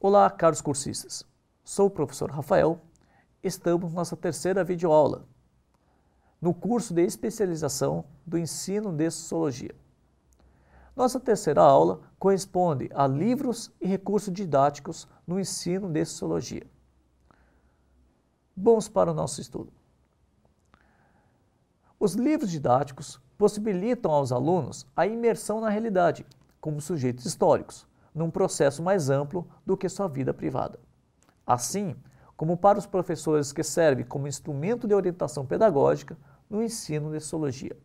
Olá, caros cursistas. Sou o professor Rafael. Estamos na nossa terceira videoaula no curso de especialização do ensino de Sociologia. Nossa terceira aula corresponde a livros e recursos didáticos no ensino de Sociologia. Vamos para o nosso estudo. Os livros didáticos possibilitam aos alunos a imersão na realidade, como sujeitos históricos, num processo mais amplo do que sua vida privada. Assim, como para os professores que servem como instrumento de orientação pedagógica no ensino de Sociologia.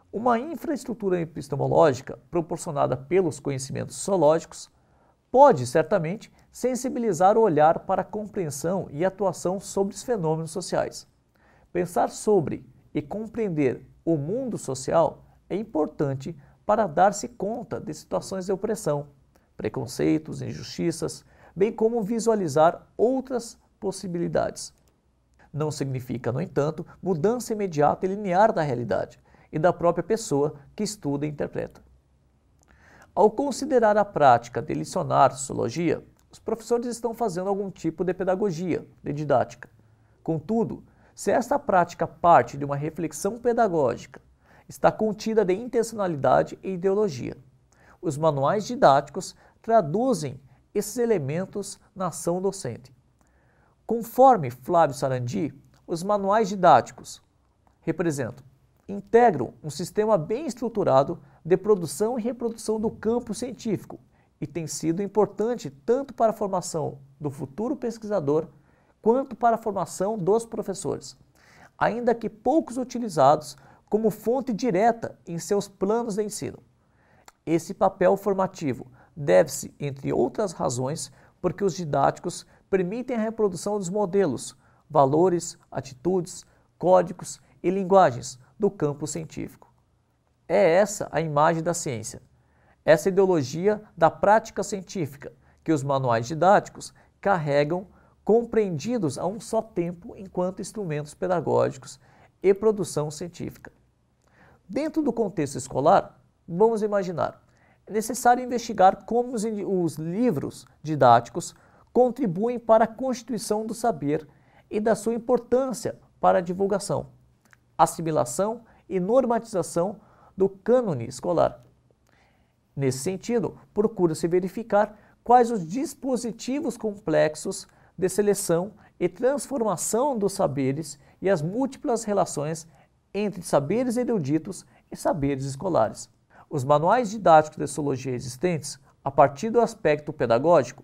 Uma infraestrutura epistemológica proporcionada pelos conhecimentos sociológicos pode, certamente, sensibilizar o olhar para a compreensão e atuação sobre os fenômenos sociais. Pensar sobre e compreender o mundo social é importante para dar-se conta de situações de opressão, preconceitos, injustiças, bem como visualizar outras possibilidades. Não significa, no entanto, mudança imediata e linear da realidade e da própria pessoa que estuda e interpreta. Ao considerar a prática de licionar sociologia, os professores estão fazendo algum tipo de pedagogia, de didática. Contudo, se esta prática parte de uma reflexão pedagógica, está contida de intencionalidade e ideologia. Os manuais didáticos traduzem esses elementos na ação docente. Conforme Flávio Sarandi, os manuais didáticos integram um sistema bem estruturado de produção e reprodução do campo científico e tem sido importante tanto para a formação do futuro pesquisador quanto para a formação dos professores, ainda que poucos utilizados como fonte direta em seus planos de ensino. Esse papel formativo deve-se, entre outras razões, porque os didáticos permitem a reprodução dos modelos, valores, atitudes, códigos e linguagens do campo científico. É essa a imagem da ciência, essa ideologia da prática científica que os manuais didáticos carregam compreendidos a um só tempo enquanto instrumentos pedagógicos e produção científica. Dentro do contexto escolar, vamos imaginar, é necessário investigar como os livros didáticos contribuem para a constituição do saber e da sua importância para a divulgação, assimilação e normatização do cânone escolar. Nesse sentido, procura-se verificar quais os dispositivos complexos de seleção e transformação dos saberes e as múltiplas relações entre saberes eruditos e saberes escolares. Os manuais didáticos de sociologia existentes, a partir do aspecto pedagógico,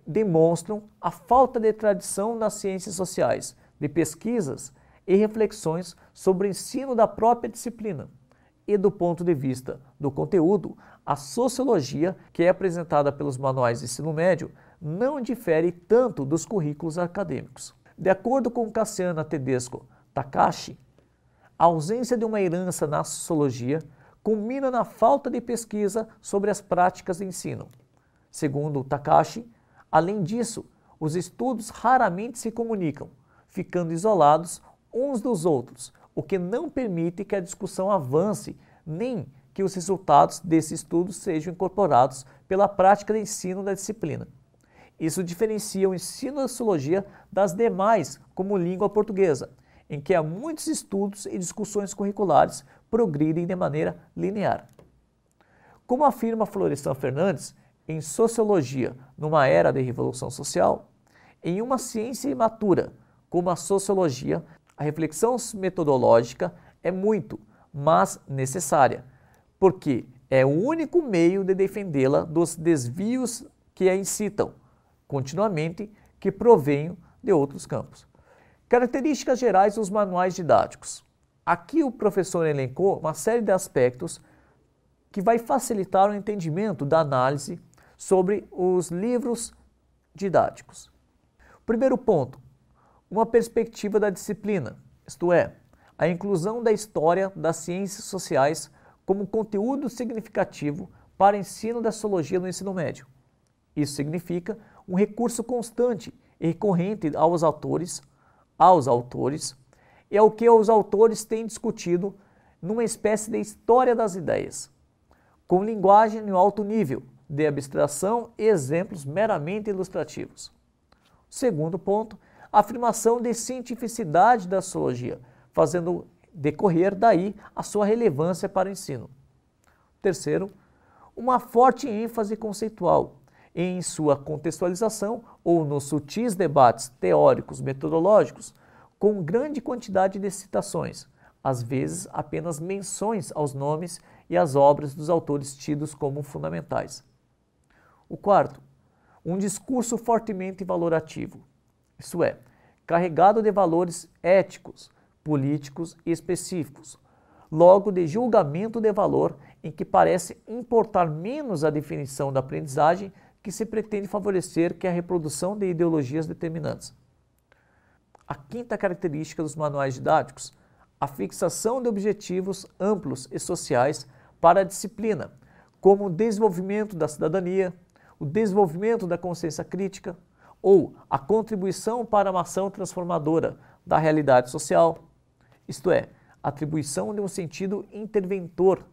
demonstram a falta de tradição nas ciências sociais, de pesquisas e reflexões sobre o ensino da própria disciplina. E do ponto de vista do conteúdo, a sociologia, que é apresentada pelos manuais de ensino médio, não difere tanto dos currículos acadêmicos. De acordo com Cassiana Tedesco Takahashi, a ausência de uma herança na sociologia culmina na falta de pesquisa sobre as práticas de ensino. Segundo Takahashi, além disso, os estudos raramente se comunicam, ficando isolados uns dos outros, o que não permite que a discussão avance, nem que os resultados desses estudos sejam incorporados pela prática de ensino da disciplina. Isso diferencia o ensino da sociologia das demais, como língua portuguesa, em que há muitos estudos e discussões curriculares progridem de maneira linear. Como afirma Florestan Fernandes, em Sociologia numa Era de Revolução Social, em uma ciência imatura como a sociologia, a reflexão metodológica é muito, mas necessária, porque é o único meio de defendê-la dos desvios que a incitam, continuamente, que provêm de outros campos. Características gerais dos manuais didáticos. Aqui o professor elencou uma série de aspectos que vai facilitar o entendimento da análise sobre os livros didáticos. Primeiro ponto, uma perspectiva da disciplina, isto é, a inclusão da história das ciências sociais como conteúdo significativo para o ensino da sociologia no ensino médio. Isso significa um recurso constante e recorrente aos autores, e ao que os autores têm discutido numa espécie de história das ideias, com linguagem no alto nível, de abstração e exemplos meramente ilustrativos. Segundo ponto, a afirmação de cientificidade da sociologia, fazendo decorrer daí a sua relevância para o ensino. Terceiro, uma forte ênfase conceitual em sua contextualização ou nos sutis debates teóricos metodológicos, com grande quantidade de citações, às vezes apenas menções aos nomes e às obras dos autores tidos como fundamentais. O quarto, um discurso fortemente valorativo, isso é, carregado de valores éticos, políticos e específicos, logo de julgamento de valor em que parece importar menos a definição da aprendizagem que se pretende favorecer que a reprodução de ideologias determinantes. A quinta característica dos manuais didáticos, a fixação de objetivos amplos e sociais para a disciplina, como o desenvolvimento da cidadania, o desenvolvimento da consciência crítica ou a contribuição para uma ação transformadora da realidade social, isto é, a atribuição de um sentido interventor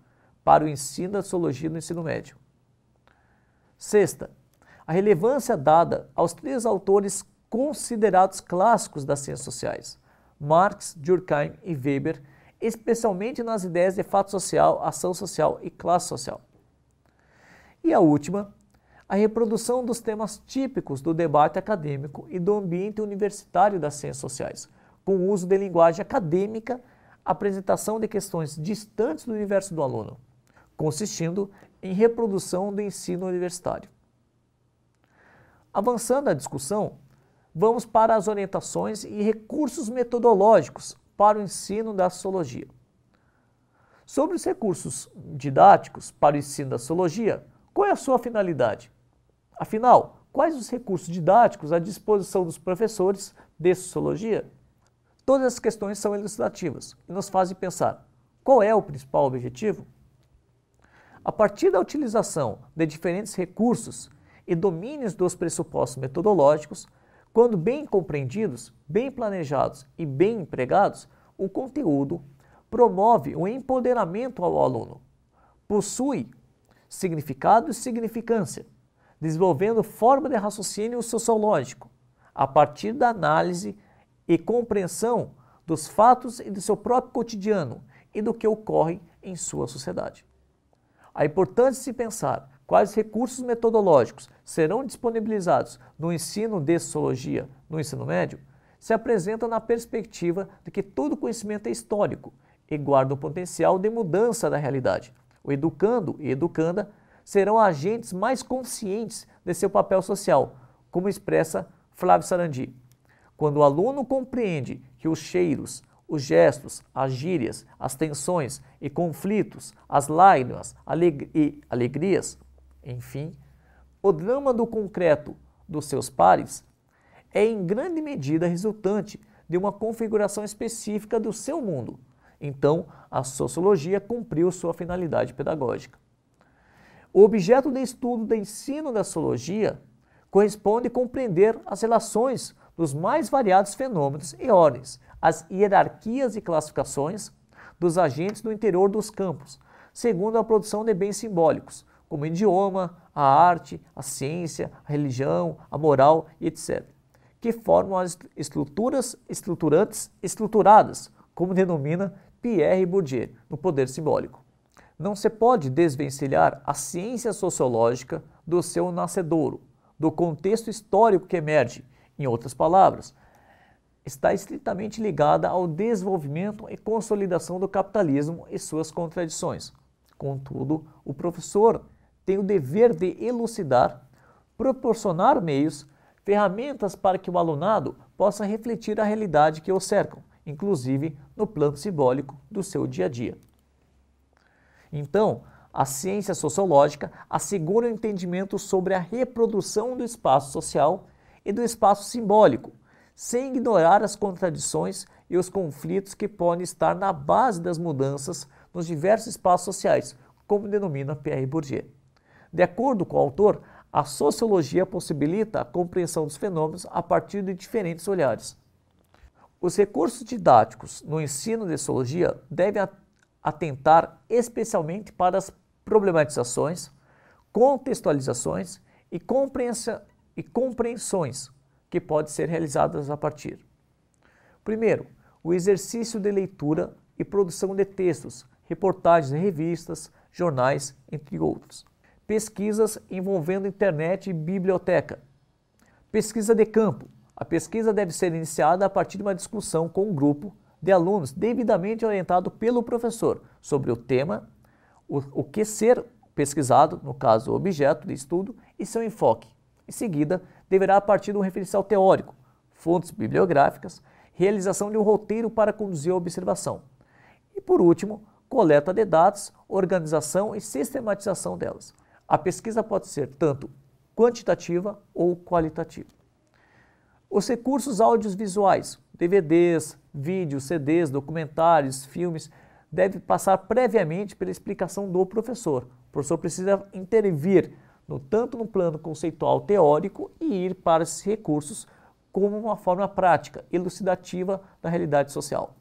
para o ensino da sociologia no ensino médio. Sexta, a relevância dada aos três autores considerados clássicos das ciências sociais, Marx, Durkheim e Weber, especialmente nas ideias de fato social, ação social e classe social. E a última, a reprodução dos temas típicos do debate acadêmico e do ambiente universitário das ciências sociais, com o uso de linguagem acadêmica, apresentação de questões distantes do universo do aluno, consistindo em reprodução do ensino universitário. Avançando a discussão, vamos para as orientações e recursos metodológicos para o ensino da sociologia. Sobre os recursos didáticos para o ensino da sociologia, qual é a sua finalidade? Afinal, quais os recursos didáticos à disposição dos professores de sociologia? Todas as questões são ilustrativas e nos fazem pensar, qual é o principal objetivo? A partir da utilização de diferentes recursos e domínios dos pressupostos metodológicos, quando bem compreendidos, bem planejados e bem empregados, o conteúdo promove o empoderamento ao aluno, possui significado e significância, desenvolvendo forma de raciocínio sociológico, a partir da análise e compreensão dos fatos e do seu próprio cotidiano e do que ocorre em sua sociedade. É importante se pensar quais recursos metodológicos serão disponibilizados no ensino de sociologia no ensino médio, se apresenta na perspectiva de que todo conhecimento é histórico e guarda o potencial de mudança da realidade. O educando e educanda serão agentes mais conscientes de seu papel social, como expressa Flávio Sarandi. Quando o aluno compreende que os cheiros, os gestos, as gírias, as tensões e conflitos, as lágrimas e alegrias, enfim, o drama do concreto dos seus pares é em grande medida resultante de uma configuração específica do seu mundo. Então, a sociologia cumpriu sua finalidade pedagógica. O objeto de estudo do ensino da sociologia corresponde a compreender as relações dos mais variados fenômenos e ordens, as hierarquias e classificações dos agentes do interior dos campos, segundo a produção de bens simbólicos, como o idioma, a arte, a ciência, a religião, a moral e etc., que formam as estruturas estruturadas, como denomina Pierre Bourdieu, no Poder Simbólico. Não se pode desvencilhar a ciência sociológica do seu nascedouro, do contexto histórico que emerge. Em outras palavras, está estritamente ligada ao desenvolvimento e consolidação do capitalismo e suas contradições. Contudo, o professor tem o dever de elucidar, proporcionar meios, ferramentas para que o alunado possa refletir a realidade que o cercam, inclusive no plano simbólico do seu dia a dia. Então, a ciência sociológica assegura o entendimento sobre a reprodução do espaço social e do espaço simbólico, sem ignorar as contradições e os conflitos que podem estar na base das mudanças nos diversos espaços sociais, como denomina Pierre Bourdieu. De acordo com o autor, a sociologia possibilita a compreensão dos fenômenos a partir de diferentes olhares. Os recursos didáticos no ensino de sociologia devem atentar especialmente para as problematizações, contextualizações e compreensões que podem ser realizadas a partir. Primeiro, o exercício de leitura e produção de textos, reportagens em revistas, jornais, entre outros. Pesquisas envolvendo internet e biblioteca. Pesquisa de campo. A pesquisa deve ser iniciada a partir de uma discussão com um grupo de alunos devidamente orientado pelo professor sobre o tema, o que ser pesquisado, no caso o objeto de estudo, e seu enfoque. Em seguida, deverá partir de um referencial teórico, fontes bibliográficas, realização de um roteiro para conduzir a observação. E por último, coleta de dados, organização e sistematização delas. A pesquisa pode ser tanto quantitativa ou qualitativa. Os recursos audiovisuais, DVDs, vídeos, CDs, documentários, filmes, devem passar previamente pela explicação do professor. O professor precisa intervir tanto no plano conceitual teórico e ir para esses recursos como uma forma prática, elucidativa da realidade social.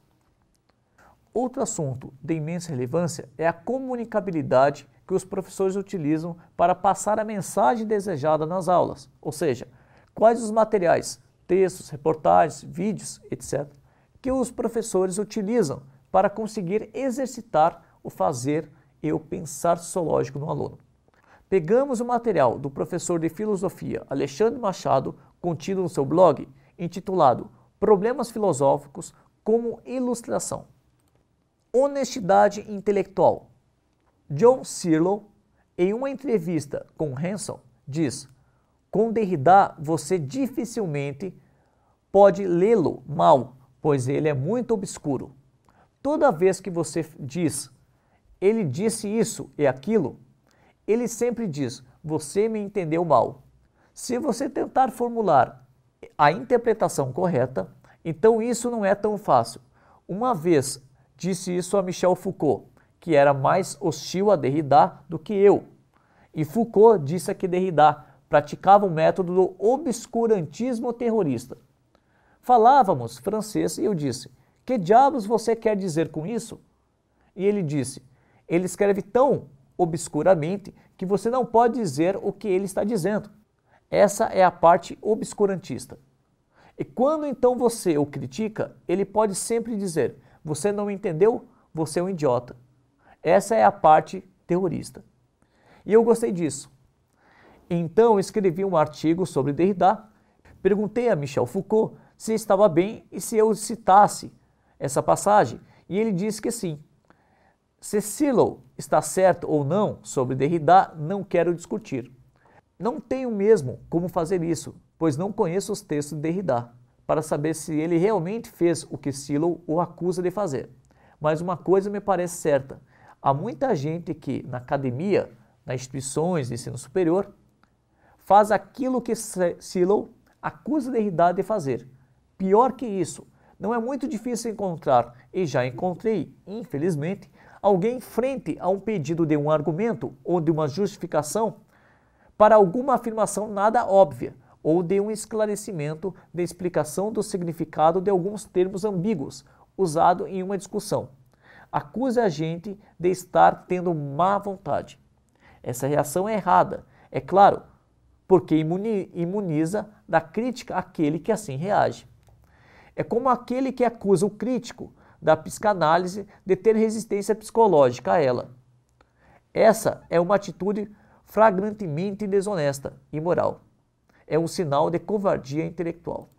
Outro assunto de imensa relevância é a comunicabilidade que os professores utilizam para passar a mensagem desejada nas aulas, ou seja, quais os materiais, textos, reportagens, vídeos, etc., que os professores utilizam para conseguir exercitar o fazer e o pensar sociológico no aluno. Pegamos o material do professor de filosofia Alexandre Machado, contido no seu blog, intitulado Problemas Filosóficos como Ilustração. Honestidade intelectual. John Searle, em uma entrevista com Hanson, diz: com Derrida você dificilmente pode lê-lo mal, pois ele é muito obscuro. Toda vez que você diz, ele disse isso e aquilo, ele sempre diz, você me entendeu mal. Se você tentar formular a interpretação correta, então isso não é tão fácil. Uma vez disse isso a Michel Foucault, que era mais hostil a Derrida do que eu. E Foucault disse que Derrida praticava o método do obscurantismo terrorista. Falávamos francês e eu disse, que diabos você quer dizer com isso? E ele disse, ele escreve tão obscuramente que você não pode dizer o que ele está dizendo. Essa é a parte obscurantista. E quando então você o critica, ele pode sempre dizer, você não entendeu? Você é um idiota. Essa é a parte terrorista. E eu gostei disso. Então escrevi um artigo sobre Derrida, perguntei a Michel Foucault se estava bem e se eu citasse essa passagem, e ele disse que sim. Se Searle está certo ou não sobre Derrida, não quero discutir. Não tenho mesmo como fazer isso, pois não conheço os textos de Derrida, para saber se ele realmente fez o que Searle o acusa de fazer. Mas uma coisa me parece certa, há muita gente que, na academia, nas instituições de ensino superior, faz aquilo que Searle acusa Derrida de fazer. Pior que isso, não é muito difícil encontrar, e já encontrei, infelizmente, alguém frente a um pedido de um argumento ou de uma justificação para alguma afirmação nada óbvia, ou de um esclarecimento de explicação do significado de alguns termos ambíguos, usado em uma discussão. Acusa a gente de estar tendo má vontade. Essa reação é errada, é claro, porque imuniza da crítica aquele que assim reage. É como aquele que acusa o crítico da psicanálise de ter resistência psicológica a ela. Essa é uma atitude flagrantemente desonesta e imoral. É um sinal de covardia intelectual.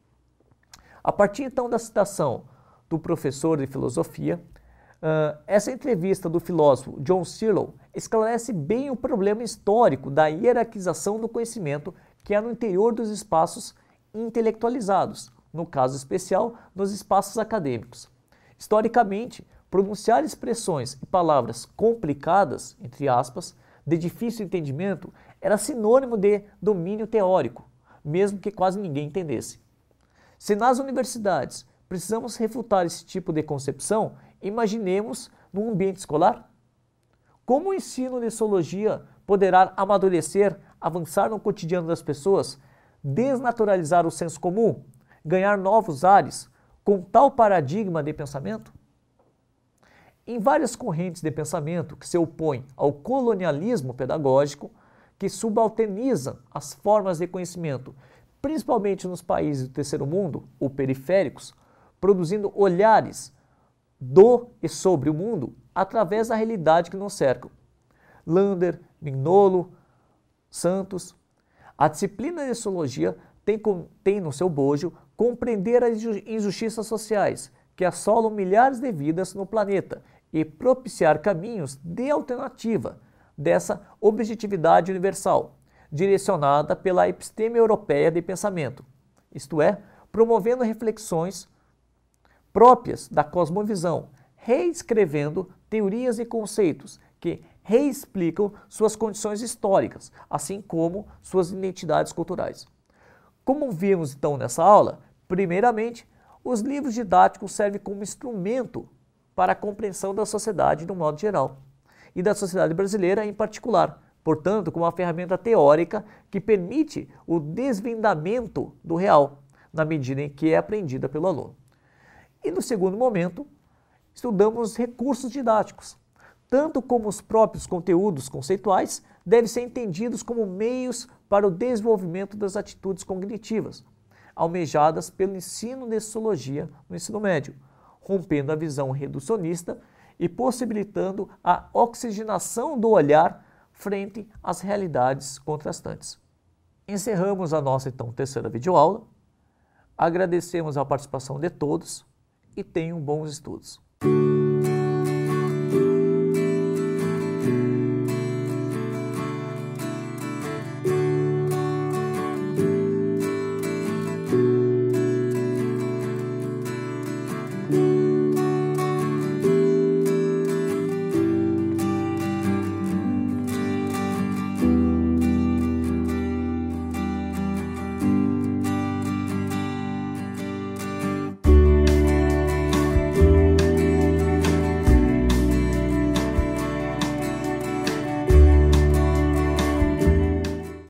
A partir então da citação do professor de filosofia, essa entrevista do filósofo John Searle esclarece bem o problema histórico da hierarquização do conhecimento que há no interior dos espaços intelectualizados, no caso especial, nos espaços acadêmicos. Historicamente, pronunciar expressões e palavras complicadas, entre aspas, de difícil entendimento, era sinônimo de domínio teórico, mesmo que quase ninguém entendesse. Se nas universidades precisamos refutar esse tipo de concepção, imaginemos num ambiente escolar. Como o ensino de sociologia poderá amadurecer, avançar no cotidiano das pessoas, desnaturalizar o senso comum, ganhar novos ares com tal paradigma de pensamento? Em várias correntes de pensamento que se opõem ao colonialismo pedagógico, que subalternizam as formas de conhecimento, principalmente nos países do terceiro mundo ou periféricos, produzindo olhares do e sobre o mundo através da realidade que nos cerca. Lander, Mignolo, Santos. A disciplina de sociologia tem no seu bojo compreender as injustiças sociais que assolam milhares de vidas no planeta e propiciar caminhos de alternativa dessa objetividade universal, direcionada pela episteme europeia de pensamento, isto é, promovendo reflexões próprias da cosmovisão, reescrevendo teorias e conceitos que reexplicam suas condições históricas, assim como suas identidades culturais. Como vimos então nessa aula, primeiramente, os livros didáticos servem como instrumento para a compreensão da sociedade de um modo geral, e da sociedade brasileira em particular, portanto, como uma ferramenta teórica que permite o desvendamento do real, na medida em que é aprendida pelo aluno. E no segundo momento, estudamos recursos didáticos, tanto como os próprios conteúdos conceituais devem ser entendidos como meios para o desenvolvimento das atitudes cognitivas, almejadas pelo ensino de sociologia no ensino médio, rompendo a visão reducionista e possibilitando a oxigenação do olhar frente às realidades contrastantes. Encerramos a nossa então terceira videoaula, agradecemos a participação de todos e tenham bons estudos.